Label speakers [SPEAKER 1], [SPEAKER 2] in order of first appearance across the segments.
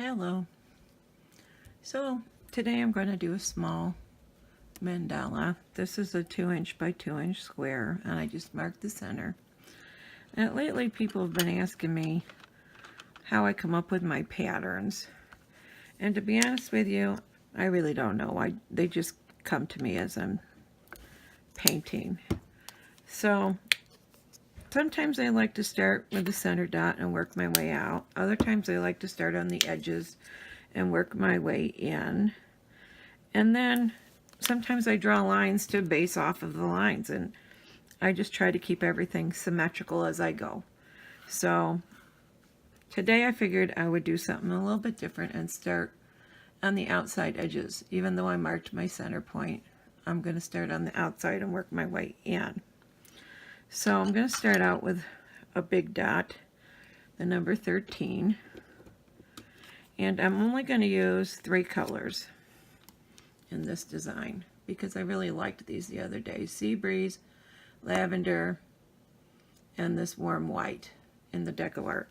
[SPEAKER 1] Hello. So today I'm going to do a small mandala. This is a 2" by 2" square, and I just marked the center. And lately people have been asking me how I come up with my patterns. And to be honest with you, I really don't know. They just come to me as I'm painting. So sometimes I like to start with the center dot and work my way out. Other times I like to start on the edges and work my way in. And then sometimes I draw lines to base off of the lines, and I just try to keep everything symmetrical as I go. So today I figured I would do something a little bit different and start on the outside edges. Even though I marked my center point, I'm going to start on the outside and work my way in. So I'm going to start out with a big dot, the number 13, and I'm only going to use 3 colors in this design because I really liked these the other day: Sea Breeze, Lavender, and this warm white in the DecoArt.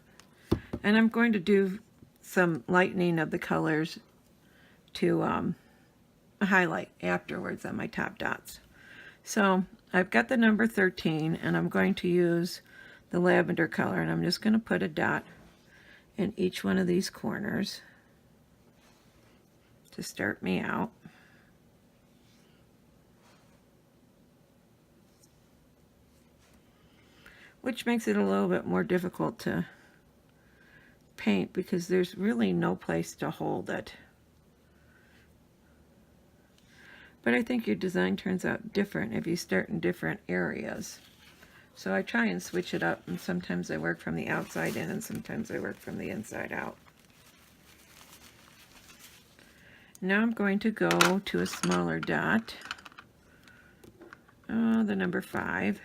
[SPEAKER 1] And I'm going to do some lightening of the colors to highlight afterwards on my top dots. So I've got the number 13, and I'm going to use the lavender color, and I'm just going to put a dot in each one of these corners to start me out. Which makes it a little bit more difficult to paint because there's really no place to hold it. But I think your design turns out different if you start in different areas. So I try and switch it up, and sometimes I work from the outside in and sometimes I work from the inside out. Now I'm going to go to a smaller dot, the number 5.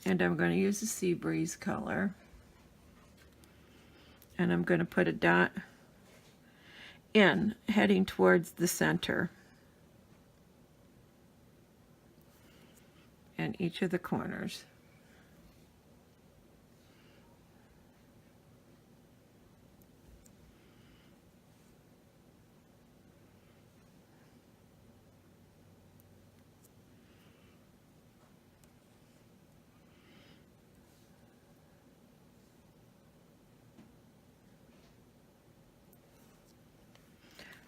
[SPEAKER 1] And I'm going to use the Sea Breeze color. And I'm going to put a dot in, heading towards the center and each of the corners.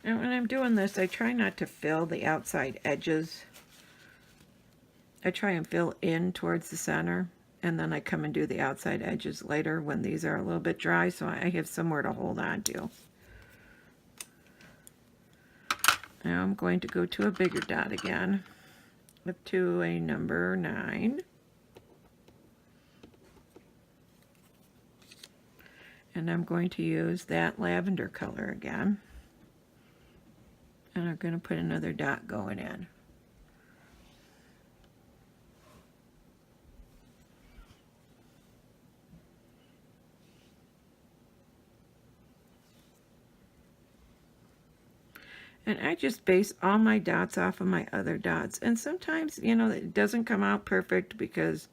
[SPEAKER 1] And when I'm doing this, I try not to fill the outside edges. I try and fill in towards the center, and then I come and do the outside edges later when these are a little bit dry, so I have somewhere to hold on to. Now I'm going to go to a bigger dot again, up to a number 9. And I'm going to use that lavender color again. And I'm going to put another dot going in. And I just base all my dots off of my other dots. And sometimes, you know, it doesn't come out perfect because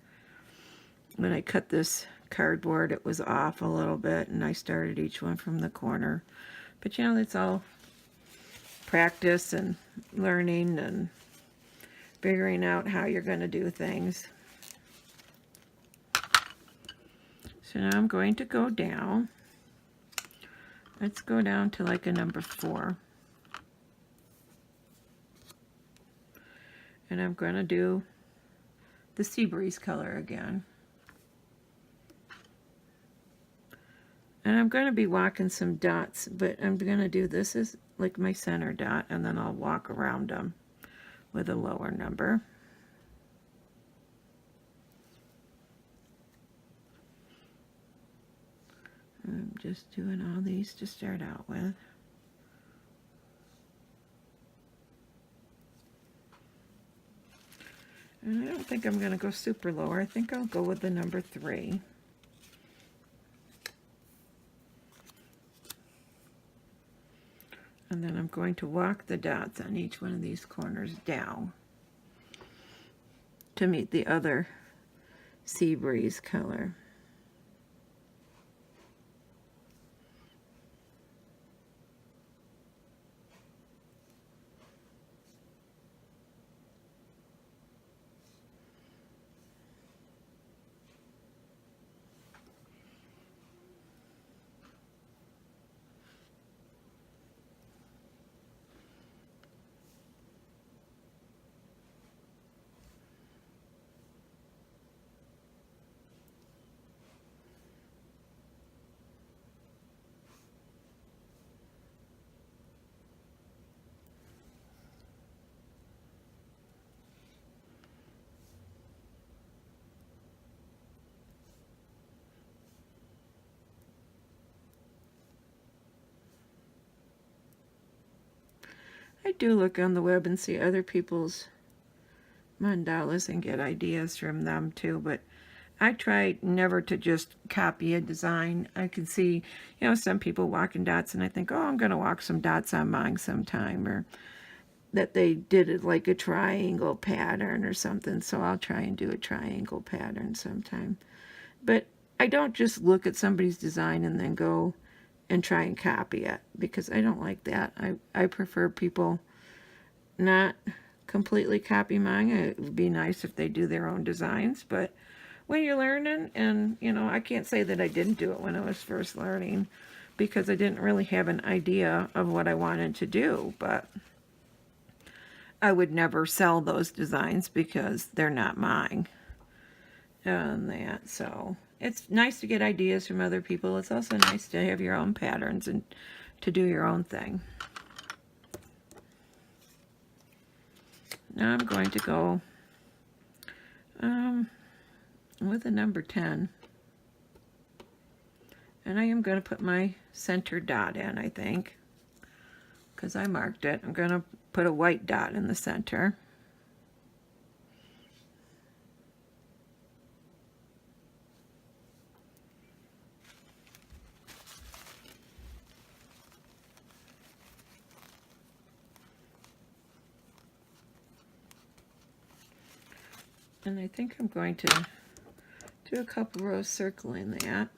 [SPEAKER 1] when I cut this cardboard, it was off a little bit, and I started each one from the corner. But, you know, it's all practice and learning and figuring out how you're going to do things. So now I'm going to go down. Let's go down to like a number 4. And I'm going to do the Sea Breeze color again. And I'm going to be walking some dots, but I'm going to do this as like my center dot, and then I'll walk around them with a lower number. I'm just doing all these to start out with. And I don't think I'm going to go super low. I think I'll go with the number 3. And then I'm going to walk the dots on each one of these corners down to meet the other Sea Breeze color. I do look on the web and see other people's mandalas and get ideas from them too, but I try never to just copy a design. I can see, you know, some people walking dots and I think, oh, I'm going to walk some dots on mine sometime, or that they did it like a triangle pattern or something, so I'll try and do a triangle pattern sometime. But I don't just look at somebody's design and then go and try and copy it, because I don't like that. I prefer people not completely copy mine. It would be nice if they do their own designs, but when you're learning, and you know, I can't say that I didn't do it when I was first learning, because I didn't really have an idea of what I wanted to do, but I would never sell those designs because they're not mine. And that, so it's nice to get ideas from other people. It's also nice to have your own patterns and to do your own thing. Now I'm going to go with a number 10. And I am going to put my center dot in, I think, because I marked it. I'm going to put a white dot in the center. And I think I'm going to do a couple rows circling that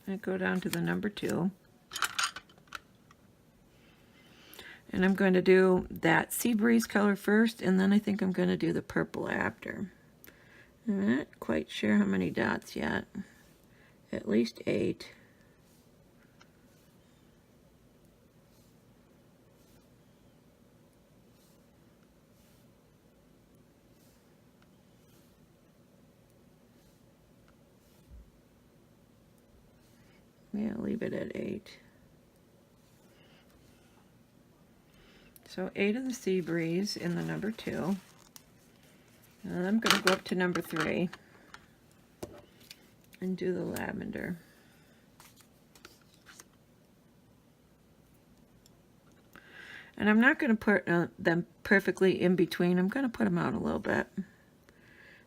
[SPEAKER 1] and go down to the number 2. And I'm going to do that sea breeze color first, and then I think I'm going to do the purple after. I'm not quite sure how many dots yet. At least 8. Yeah, leave it at 8. So 8 of the sea breeze in the number 2. And I'm going to go up to number 3 and do the lavender. And I'm not going to put them perfectly in between. I'm going to put them out a little bit.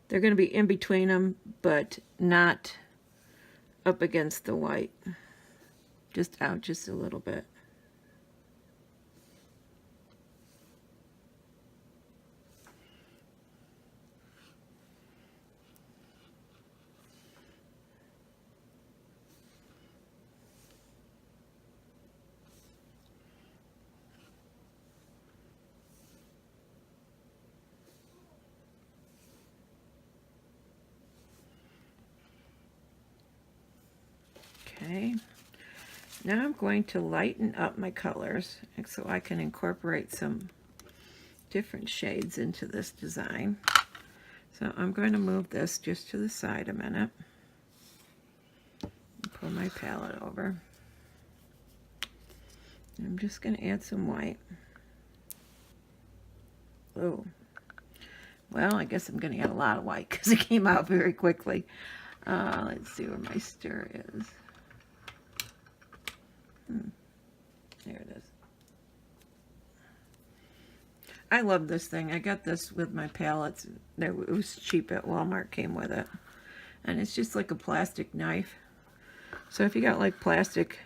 [SPEAKER 1] They're going to be in between them, but not up against the white. Just out just a little bit. Okay, now I'm going to lighten up my colors so I can incorporate some different shades into this design. So I'm going to move this just to the side a minute. Pull my palette over. I'm just going to add some white. Oh, well, I guess I'm going to add a lot of white because it came out very quickly. Let's see where my stir is. There it is. I love this thing. I got this with my palettes. It was cheap at Walmart, came with it. And it's just like a plastic knife. So if you got like plastic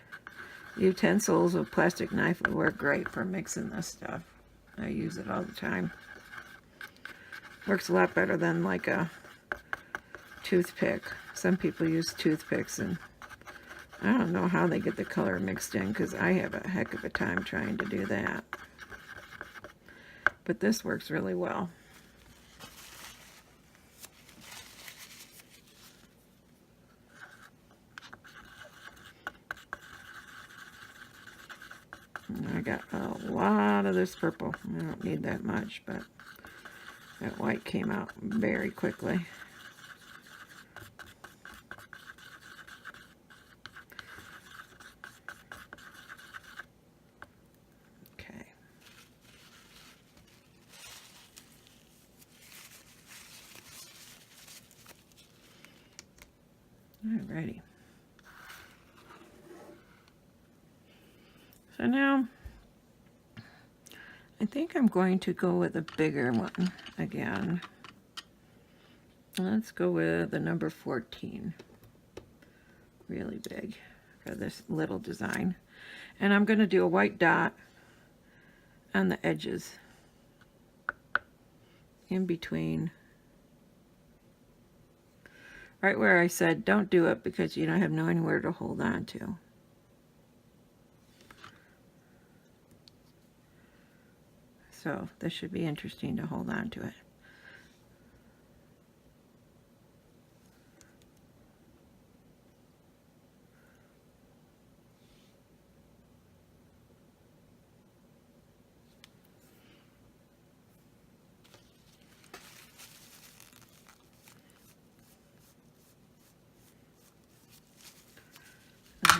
[SPEAKER 1] utensils, a plastic knife would work great for mixing this stuff. I use it all the time. Works a lot better than like a toothpick. Some people use toothpicks, and I don't know how they get the color mixed in, because I have a heck of a time trying to do that. But this works really well. And I got a lot of this purple. I don't need that much, but that white came out very quickly. Alrighty. So now I think I'm going to go with a bigger one again. Let's go with the number 14. Really big for this little design. And I'm going to do a white dot on the edges in between. Right where I said don't do it because you don't have no anywhere to hold on to. So this should be interesting to hold on to it.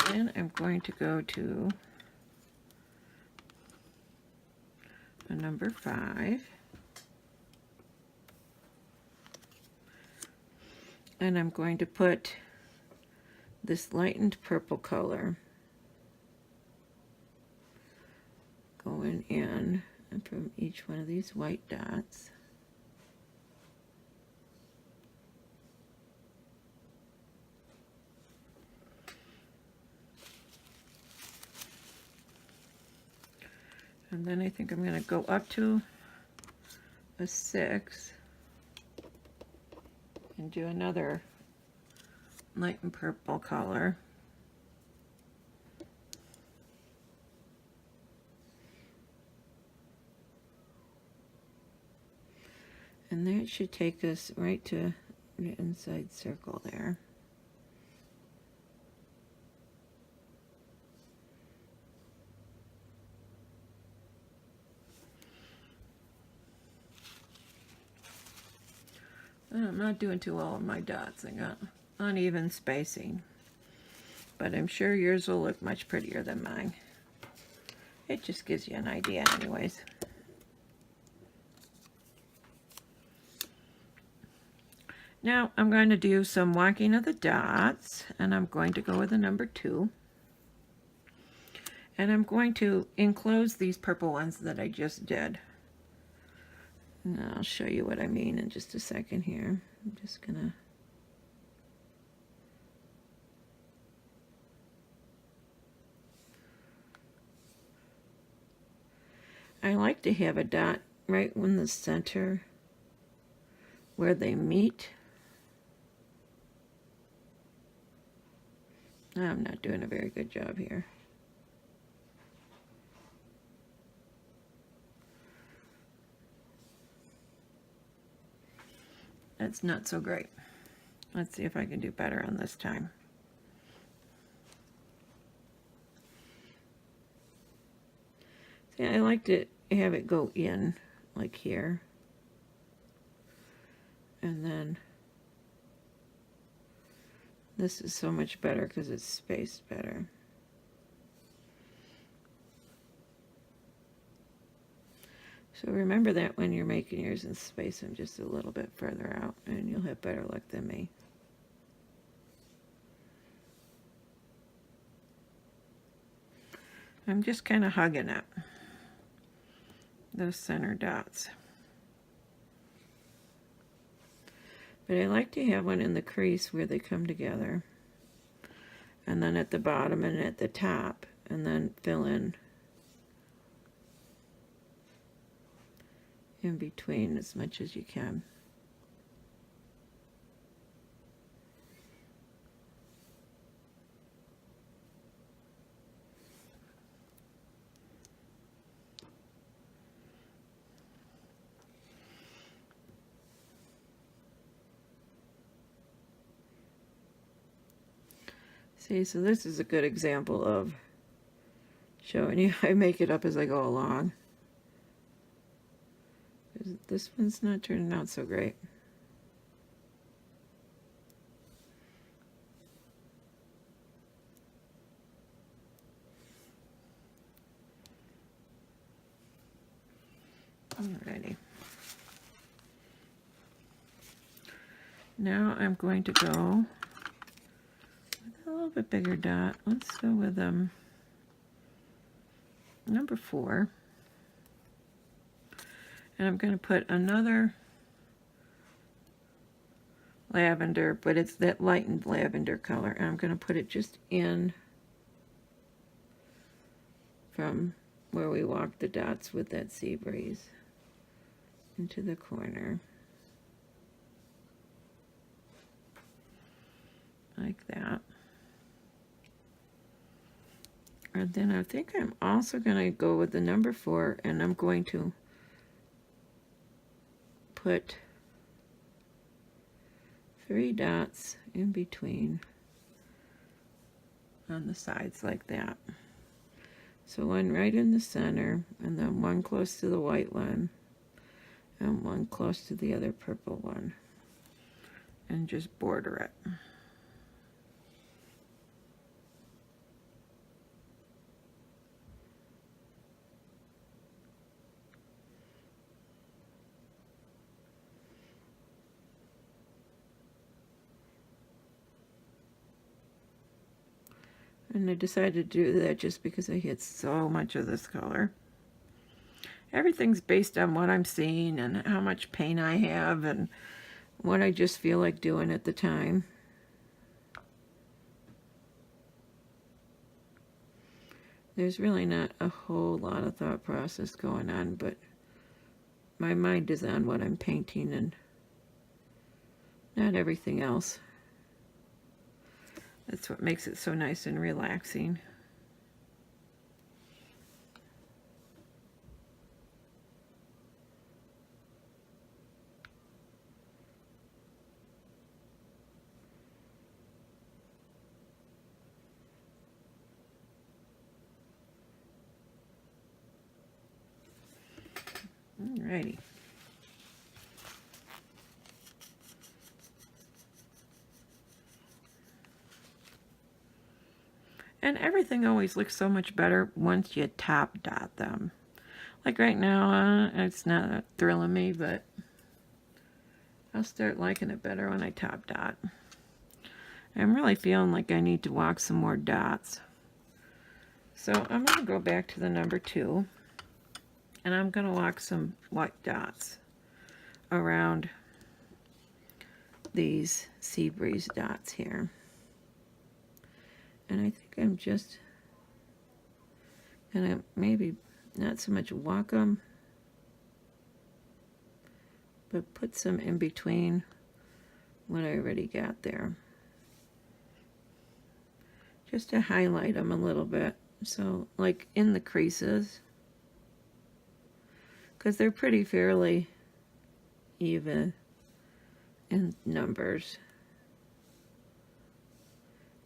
[SPEAKER 1] And then I'm going to go to a number 5. And I'm going to put this lightened purple color going in and from each one of these white dots. And then I think I'm going to go up to a 6 and do another light and purple color. And that should take us right to the inside circle there. I'm not doing too well on my dots. I got uneven spacing. But I'm sure yours will look much prettier than mine. It just gives you an idea anyways. Now I'm going to do some walking of the dots, and I'm going to go with the number 2. And I'm going to enclose these purple ones that I just did. And I'll show you what I mean in just a second here. I'm just gonna I like to have a dot right in the center where they meet. I'm not doing a very good job here. That's not so great. Let's see if I can do better on this time. See, I like to have it go in like here. And then this is so much better because it's spaced better. So remember that when you're making yours and space them just a little bit further out, and you'll have better luck than me. I'm just kind of hugging it, those center dots. But I like to have one in the crease where they come together, and then at the bottom and at the top, and then fill in between as much as you can. See, so this is a good example of showing you I make it up as I go along. This one's not turning out so great. Alrighty. Now I'm going to go with a little bit bigger dot. Let's go with number 4. And I'm going to put another lavender, but it's that lightened lavender color. And I'm going to put it just in from where we walked the dots with that sea breeze into the corner. Like that. And then I think I'm also going to go with the number 4, and I'm going to put 3 dots in between on the sides like that. So one right in the center, and then one close to the white one, and one close to the other purple one, and just border it. And I decided to do that just because I had so much of this color. Everything's based on what I'm seeing and how much paint I have and what I just feel like doing at the time. There's really not a whole lot of thought process going on, but my mind is on what I'm painting and not everything else. That's what makes it so nice and relaxing. Alrighty. And everything always looks so much better once you top dot them. Like right now, it's not thrilling me, but I'll start liking it better when I top dot. I'm really feeling like I need to walk some more dots. So I'm going to go back to the number 2, and I'm going to walk some white dots around these sea breeze dots here. And I think I'm just gonna maybe not so much walk them, but put some in between what I already got there, just to highlight them a little bit. So like in the creases, because they're pretty fairly even in numbers.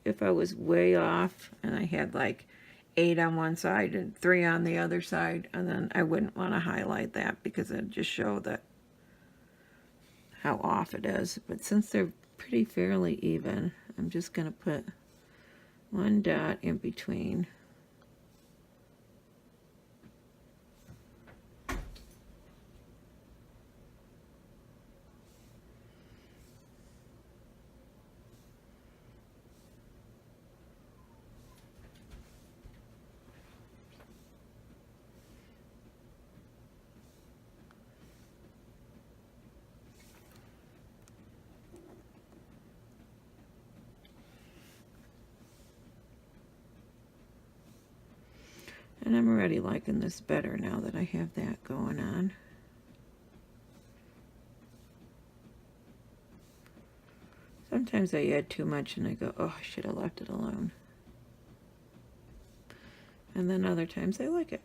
[SPEAKER 1] If I was way off and I had like 8 on one side and 3 on the other side, and then I wouldn't want to highlight that because it'd just show that how off it is. But since they're pretty fairly even, I'm just going to put 1 dot in between. And I'm already liking this better now that I have that going on. Sometimes I add too much and I go, oh, I should have left it alone. And then other times I like it.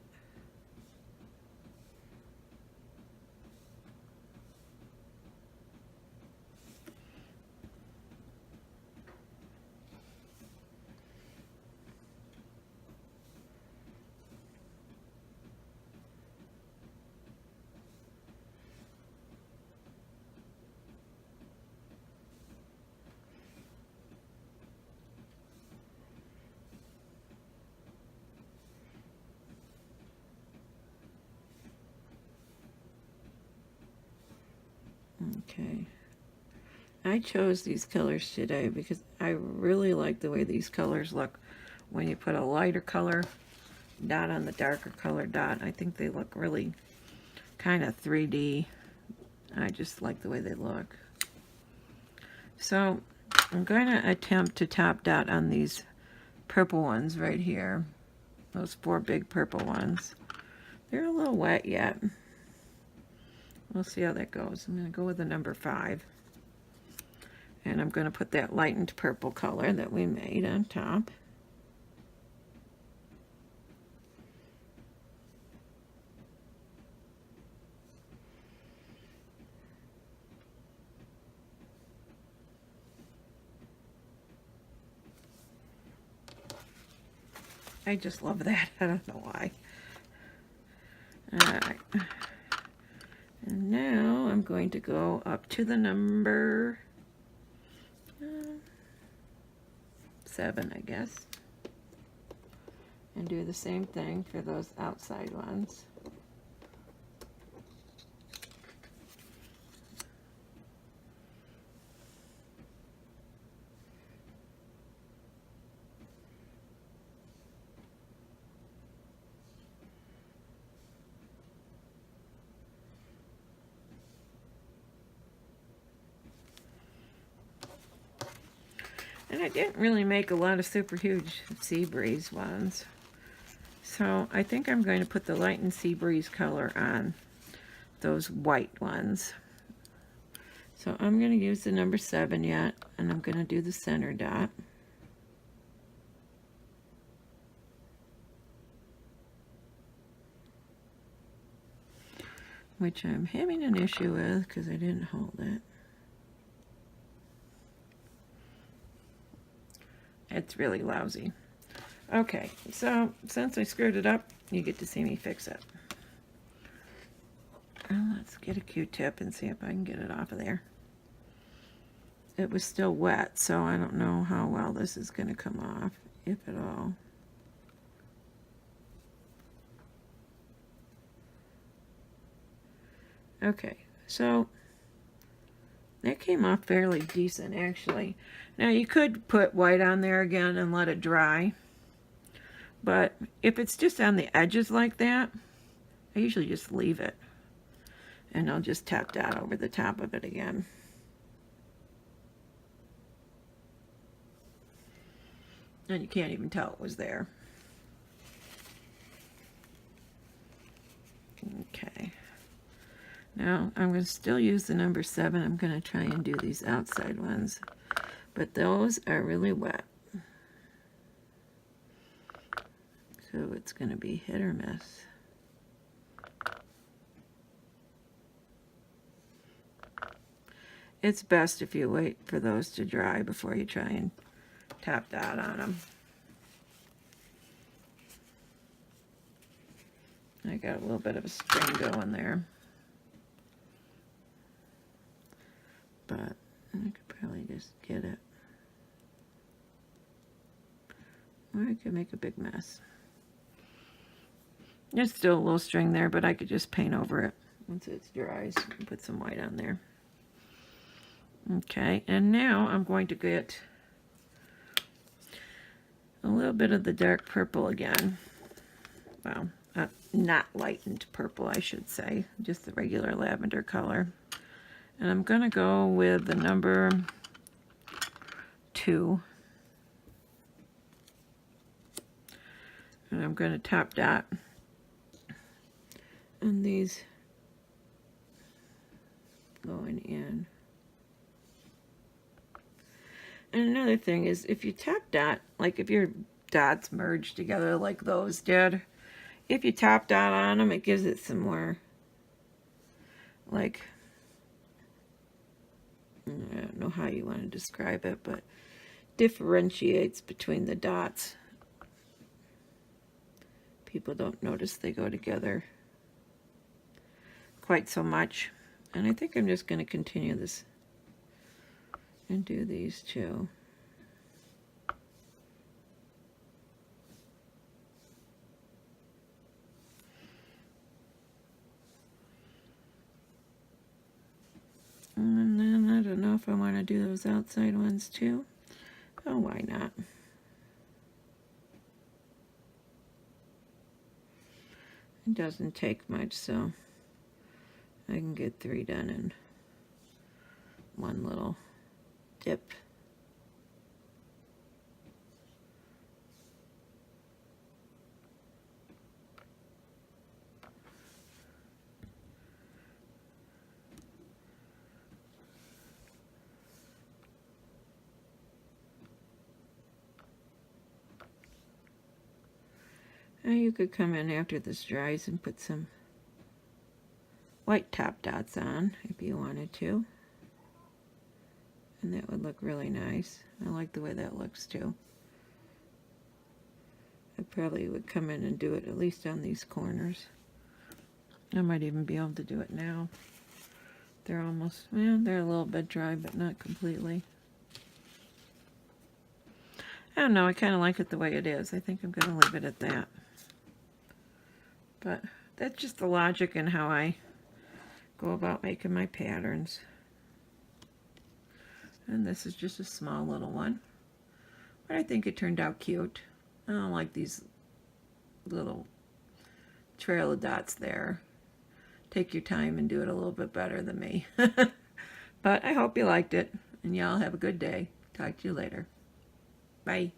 [SPEAKER 1] Okay, I chose these colors today because I really like the way these colors look when you put a lighter color dot on the darker color dot. I think they look really kind of 3D. I just like the way they look. So I'm going to attempt to top dot on these purple ones right here. Those 4 big purple ones. They're a little wet yet. We'll see how that goes. I'm going to go with the number 5. And I'm going to put that lightened purple color that we made on top. I just love that. I don't know why. Alright. And now I'm going to go up to the number 7, I guess. And do the same thing for those outside ones. And I didn't really make a lot of super huge sea breeze ones. So I think I'm going to put the lightened sea breeze color on those white ones. So I'm going to use the number 7 yet, and I'm going to do the center dot. Which I'm having an issue with because I didn't hold it. It's really lousy. Okay, so since I screwed it up, you get to see me fix it. Let's get a Q-tip and see if I can get it off of there. It was still wet, so I don't know how well this is going to come off, if at all. Okay, so that came off fairly decent, actually. Now, you could put white on there again and let it dry. But if it's just on the edges like that, I usually just leave it. And I'll just tap that over the top of it again. And you can't even tell it was there. Okay. Now, I'm going to still use the number 7. I'm going to try and do these outside ones. But those are really wet. So it's going to be hit or miss. It's best if you wait for those to dry before you try and tap dot on them. I got a little bit of a string going there. But I could probably just get it. Or I could make a big mess. There's still a little string there, but I could just paint over it once it dries and put some white on there. Okay, and now I'm going to get a little bit of the dark purple again. Well, not lightened purple, I should say, just the regular lavender color. And I'm going to go with the number 2. And I'm going to top dot on these going in. And another thing is, if you top dot, like if your dots merge together like those did, if you top dot on them, it gives it some more, like, I don't know how you want to describe it, but differentiates between the dots. People don't notice they go together quite so much. And I think I'm just going to continue this and do these two. And then I don't know if I want to do those outside ones too. Oh, why not? It doesn't take much, so I can get 3 done in one little dip. Now you could come in after this dries and put some white top dots on if you wanted to. And that would look really nice. I like the way that looks too. I probably would come in and do it at least on these corners. I might even be able to do it now. They're almost, well, they're a little bit dry, but not completely. I don't know, I kind of like it the way it is. I think I'm going to leave it at that. But that's just the logic in how I go about making my patterns. And this is just a small little one. But I think it turned out cute. I don't like these little trail of dots there. Take your time and do it a little bit better than me. But I hope you liked it. And y'all have a good day. Talk to you later. Bye.